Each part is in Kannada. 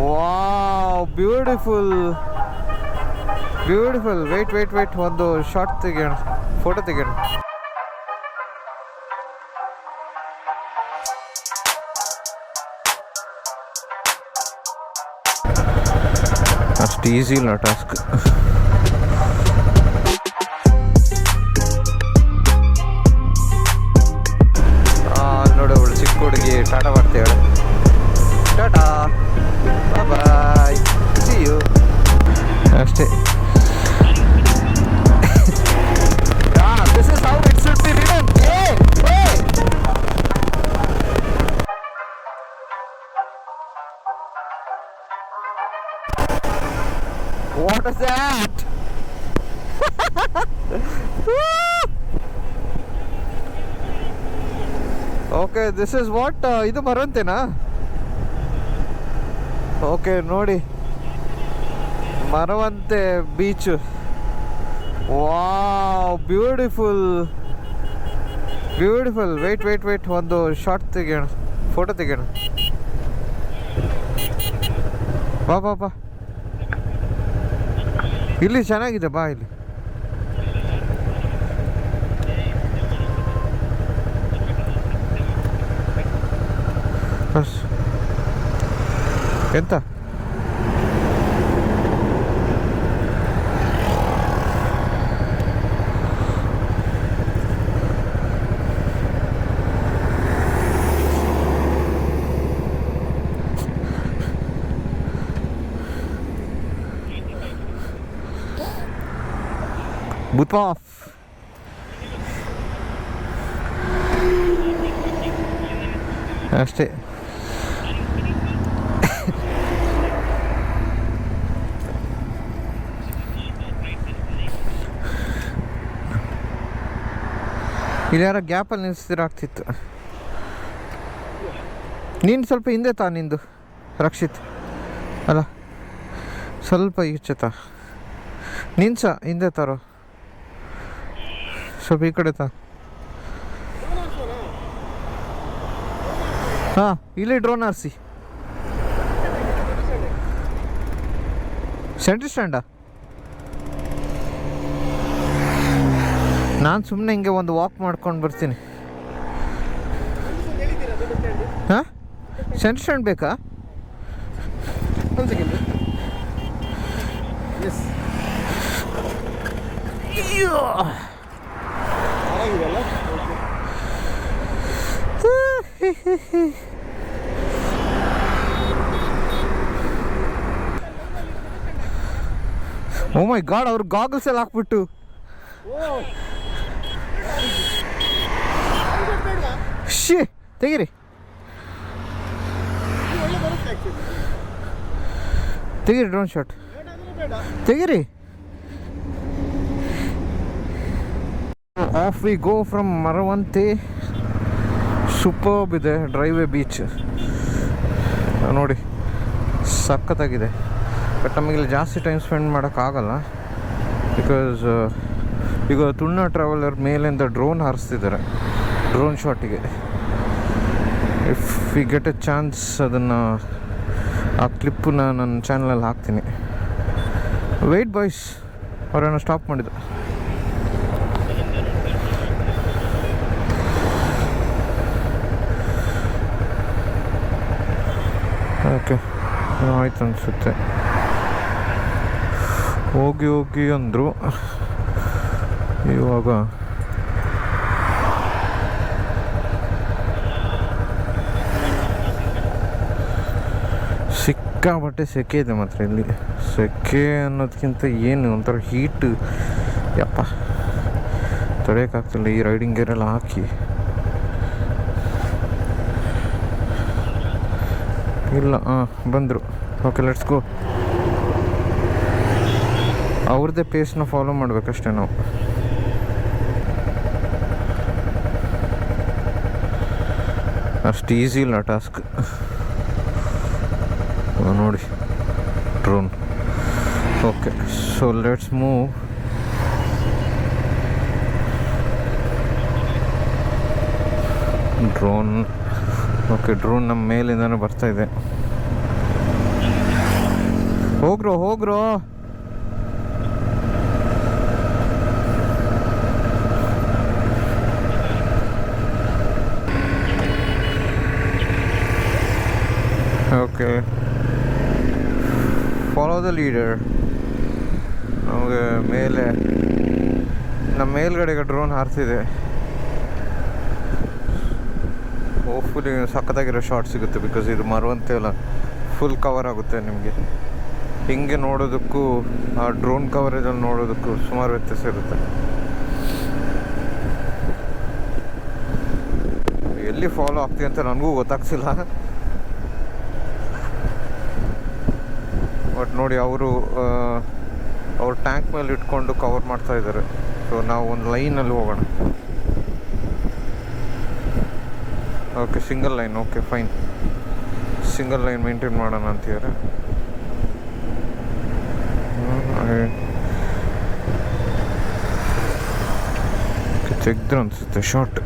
Wow, beautiful beautiful. ವೇಟ್ ಒಂದು ಶಾರ್ಟ್ ತೆಗೆಯೋಣ, ಫೋಟೋ ತೆಗೆಯೋಣ. ಅಷ್ಟು ಈಸಿ ಇಲ್ಲ ಟಾಸ್ಕ್. ನೋಡಿ, ಅವಳು ಚಿಕ್ಕ ಹುಡುಗಿ ಟಾಟಾ ಮಾಡ್ತೇವೆ. ಟಾಟಾ, ಬಾಯ್, ಸಿ ಯು. ಅಷ್ಟೇ. This is how it should be written. Hey! What is that? Okay, this is what ಇದು ಮರವಂತೆನಾ? ಓಕೆ, ನೋಡಿ, Maravanthe beach. Wow, beautiful. Wait ಒಂದು ಶಾರ್ಟ್ ತೆಗೆಯೋಣ, ಫೋಟೋ ತೆಗೆಯೋಣ. ಬಾ, ಇಲ್ಲಿ ಚೆನ್ನಾಗಿದೆ, ಬಾ ಇಲ್ಲಿ. ಎಂತ ಬೂತ್ ಆಫ್. ಅಷ್ಟೇ. ಇಲ್ಲಿ ಯಾರೋ ಗ್ಯಾಪಲ್ಲಿ ನಿಲ್ಲಿಸ್ತಿರಾಗ್ತಿತ್ತು. ನೀನು ಸ್ವಲ್ಪ ಹಿಂದೆ ತಾ, ನಿಂದು ರಕ್ಷಿತ್ ಅಲ್ಲ, ಸ್ವಲ್ಪ ಈಚೆ ತಾ. ನಿನ್ಸ ಹಿಂದೆ ತಾರೋ, ಸ್ವಲ್ಪ ಈ ಕಡೆ ತಾ. ಹಾಂ, ಇಲ್ಲಿ ಡ್ರೋನ್ ಆರಿಸಿ. ಸೆಂಟ್ರಿ ಸ್ಟ್ಯಾಂಡಾ? ನಾನು ಸುಮ್ಮನೆ ಹಿಂಗೆ ಒಂದು ವಾಕ್ ಮಾಡ್ಕೊಂಡು ಬರ್ತೀನಿ. ಹಾಂ, ಸೆಂಟ್ರಿ ಸ್ಟ್ಯಾಂಡ್ ಬೇಕಾ? ಓ ಮೈ ಗಾಡ್, ಅವ್ರು ಗಾಗಲ್ಸ್ ಎಲ್ಲ ಹಾಕ್ಬಿಟ್ಟು. ಶಿ, ತೆಗೀರಿ ಡ್ರೋನ್ ಶಾಟ್ ತೆಗೀರಿ. Of we go from Maravanthe. Superb ಇದೆ ಡ್ರೈವೇ ಬೀಚ್ ನೋಡಿ, ಸಖತ್ತಾಗಿದೆ. ಬಟ್ ನಮಗಿಲ್ಲಿ ಜಾಸ್ತಿ ಟೈಮ್ ಸ್ಪೆಂಡ್ ಮಾಡೋಕ್ಕಾಗಲ್ಲ, ಬಿಕಾಸ್ ಈಗ ತುಳ್ನ ಟ್ರಾವೆಲರ್ ಮೇಲಿಂದ ಡ್ರೋನ್ ಹಾರಿಸ್ತಿದ್ದಾರೆ ಡ್ರೋನ್ ಶಾಟಿಗೆ. If we get a chance ಅದನ್ನು, ಆ ಕ್ಲಿಪ್ಪನ್ನ ನನ್ನ ಚಾನಲಲ್ಲಿ ಹಾಕ್ತೀನಿ. ವೆಯ್ಟ್ ಬಾಯ್ಸ್, ಅವರೇನೋ ಸ್ಟಾಪ್ ಮಾಡಿದ್ರು. ಓಕೆ, ಆಯ್ತು ಅನಿಸುತ್ತೆ. ಹೋಗಿ ಅಂದರು. ಇವಾಗ ಸಿಕ್ಕಾಪಟ್ಟೆ ಸೆಕೆ ಇದೆ ಮಾತ್ರ ಇಲ್ಲಿ. ಸೆಕೆ ಅನ್ನೋದಕ್ಕಿಂತ ಏನು ಒಂಥರ ಹೀಟು, ಯಪ್ಪ ತಡೆಯೋಕ್ಕಾಗ್ತಿಲ್ಲ. ಈ ರೈಡಿಂಗ್ ಗೇರೆಲ್ಲ ಹಾಕಿ ಇಲ್ಲ. ಬಂದರು. Okay, let's go. ಅವ್ರದ್ದೇ ಪೇಸ್ನ ಫಾಲೋ ಮಾಡಬೇಕಷ್ಟೇ ನಾವು. ಅಷ್ಟು ಈಸಿ ಇಲ್ಲ ಟಾಸ್ಕ್. ನೋಡಿ drone. Okay, so let's move. Drone. Okay, drone ನಮ್ಮ ಮೇಲಿಂದನೇ ಬರ್ತಾಯಿದೆ. ಹೋಗ್ರೋ ಹೋಗ್ರೋ. Okay, follow the leader. ನಮಗೆ ಮೇಲೆ ನಮ್ಮ ಮೇಲ್ಗಡೆಗೆ ಡ್ರೋನ್ ಹಾರಿಸಿದೆ. ಹೋಪ್ಫುಲಿ ಸಖತ್ತಾಗಿರೋ ಶಾರ್ಟ್ ಸಿಗುತ್ತೆ, ಬಿಕಾಸ್ ಇದು ಮರವಂತೆ ಅಲ್ಲ, ಫುಲ್ ಕವರ್ ಆಗುತ್ತೆ ನಿಮಗೆ. ಹಿಂಗೆ ನೋಡೋದಕ್ಕೂ ಆ ಡ್ರೋನ್ ಕವರೇಜಲ್ಲಿ ನೋಡೋದಕ್ಕೂ ಸುಮಾರು ವ್ಯತ್ಯಾಸ ಇರುತ್ತೆ. ಎಲ್ಲಿ ಫಾಲೋ ಆಗ್ತೀವಿ ಅಂತ ನನಗೂ ಗೊತ್ತಾಗ್ತಿಲ್ಲ. ಬಟ್ ನೋಡಿ, ಅವ್ರು ಟ್ಯಾಂಕ್ ಮೇಲೆ ಇಟ್ಕೊಂಡು ಕವರ್ ಮಾಡ್ತಾ ಇದ್ದಾರೆ. ಸೊ ನಾವು ಒಂದು ಲೈನಲ್ಲಿ ಹೋಗೋಣ. Okay, single line. Okay, fine, single line maintain ಮಾಡೋಣ ಅಂತಿದ್ದಾರೆ. ತೆಗ್ದ್ರು ಅನಿಸುತ್ತೆ ಶಾರ್ಟ್.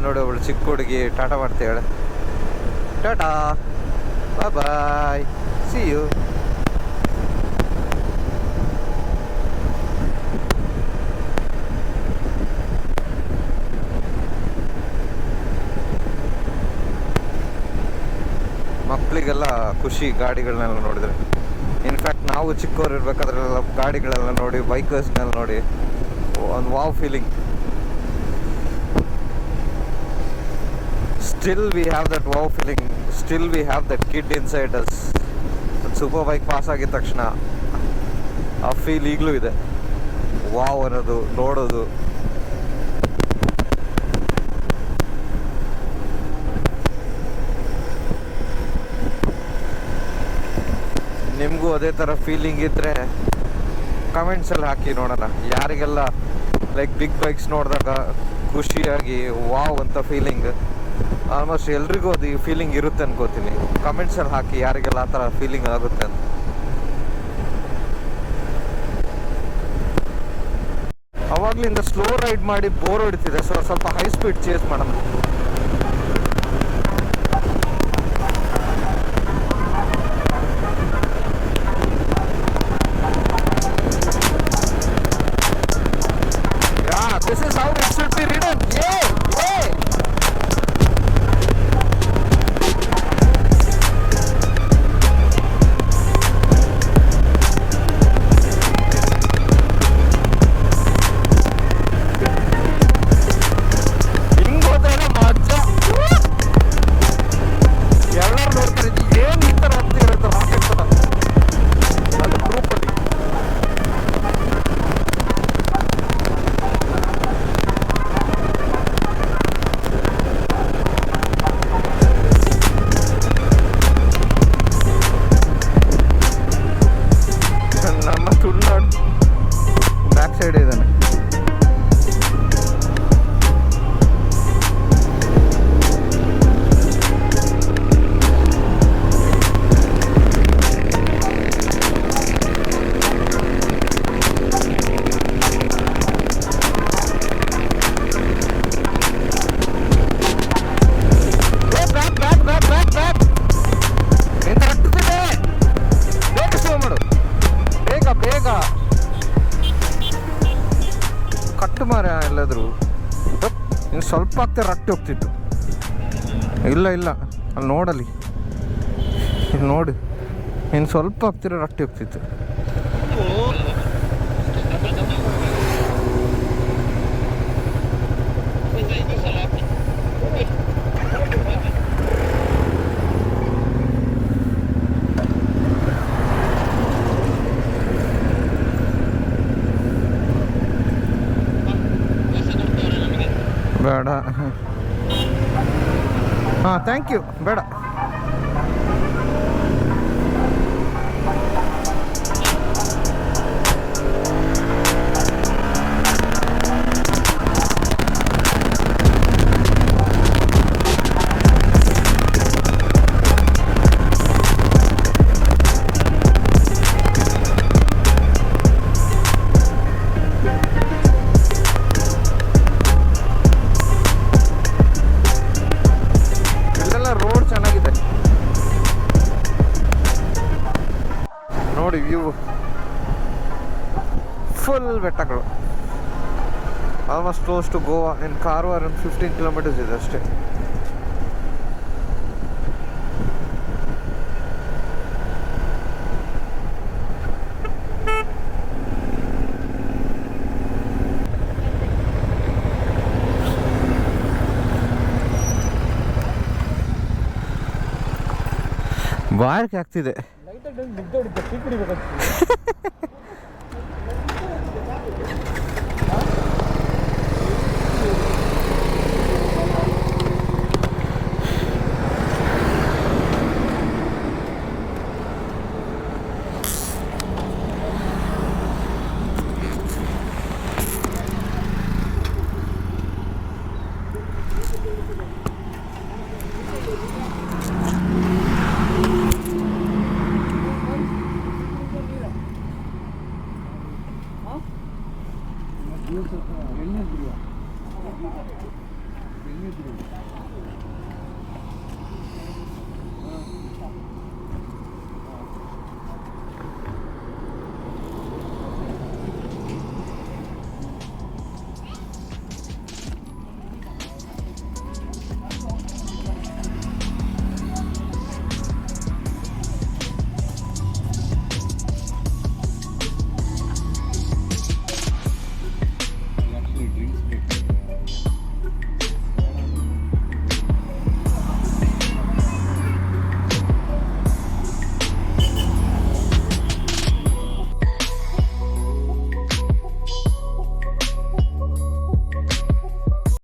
ನೋಡಿ ಅವಳು ಚಿಕ್ಕ ಹುಡುಗಿ ಟಾಟಾ ಮಾಡ್ತಾಳೆ. ಟಾಟಾ, ಬಾಯ್ ಬಾಯ್, ಸಿ ಯು. ಮಕ್ಕಳಿಗೆಲ್ಲ ಖುಷಿ ಗಾಡಿಗಳನ್ನೆಲ್ಲ ನೋಡಿದ್ರೆ. ಇನ್ಫ್ಯಾಕ್ಟ್ ನಾವು ಚಿಕ್ಕವ್ರು ಇರ್ಬೇಕಾದ್ರೆಲ್ಲ ಗಾಡಿಗಳೆಲ್ಲ ನೋಡಿ, ಬೈಕರ್ಸ್ನೆಲ್ಲ ನೋಡಿ ಒಂದು wow feeling. Still we have that wow feeling, still we have that kid inside us. Super bike pass ಆಗಿದ ತಕ್ಷಣ ಆ ಫೀಲ್ ಈಗಲೂ ಇದೆ. ವಾವ್ ಅನ್ನೋದು, ನೋಡೋದು. ನಿಮಗೂ ಅದೇ ಥರ ಫೀಲಿಂಗ್ ಇದ್ದರೆ ಕಮೆಂಟ್ಸಲ್ಲಿ ಹಾಕಿ ನೋಡೋಣ. ಯಾರಿಗೆಲ್ಲ ಲೈಕ್ ಬಿಗ್ ಬೈಕ್ಸ್ ನೋಡಿದಾಗ ಖುಷಿಯಾಗಿ ವಾವ್ ಅಂತ ಫೀಲಿಂಗ್, ಆಲ್ಮೋಸ್ಟ್ ಎಲ್ರಿಗೂ ಅದು ಈ ಫೀಲಿಂಗ್ ಇರುತ್ತೆ ಅನ್ಕೋತೀನಿ. ಕಮೆಂಟ್ಸಲ್ಲಿ ಹಾಕಿ ಯಾರಿಗೆಲ್ಲ ಆ ಥರ ಫೀಲಿಂಗ್ ಆಗುತ್ತೆ ಅಂತ. ಅವಾಗಲಿಂದ ಸ್ಲೋ ರೈಡ್ ಮಾಡಿ ಬೋರ್ ಹೊಡಿತಿದೆ, ಸೊ ಸ್ವಲ್ಪ ಹೈ ಸ್ಪೀಡ್ ಚೇಸ್ ಮಾಡೋಣ. This is how it should be ridden. Yeah, yeah. ಎಲ್ಲಾದರೂ ಇನ್ನು ಸ್ವಲ್ಪ ಆಗ್ತಾ ರಟ್ಟಿ ಹೋಗ್ತಿತ್ತು. ಇಲ್ಲ ಅಲ್ಲಿ ನೋಡಲಿ, ಇಲ್ಲಿ ನೋಡಿ, ಇನ್ನು ಸ್ವಲ್ಪ ಆಗ್ತಿರೋ ರಟ್ಟಿ ಹೋಗ್ತಿತ್ತು. ಬೇಡ, ಹಾಂ ಥ್ಯಾಂಕ್ ಯು, ಬೇಡ. ನೋಡಿ ವ್ಯೂ, ಫುಲ್ ಬೆಟ್ಟಗಳು. Almost close to Goa. In Karwar 15 kilometres ಇದೆ ಅಷ್ಟೇ. ಬಾಯಾರಿಕೆ ಆಗ್ತಿದೆ.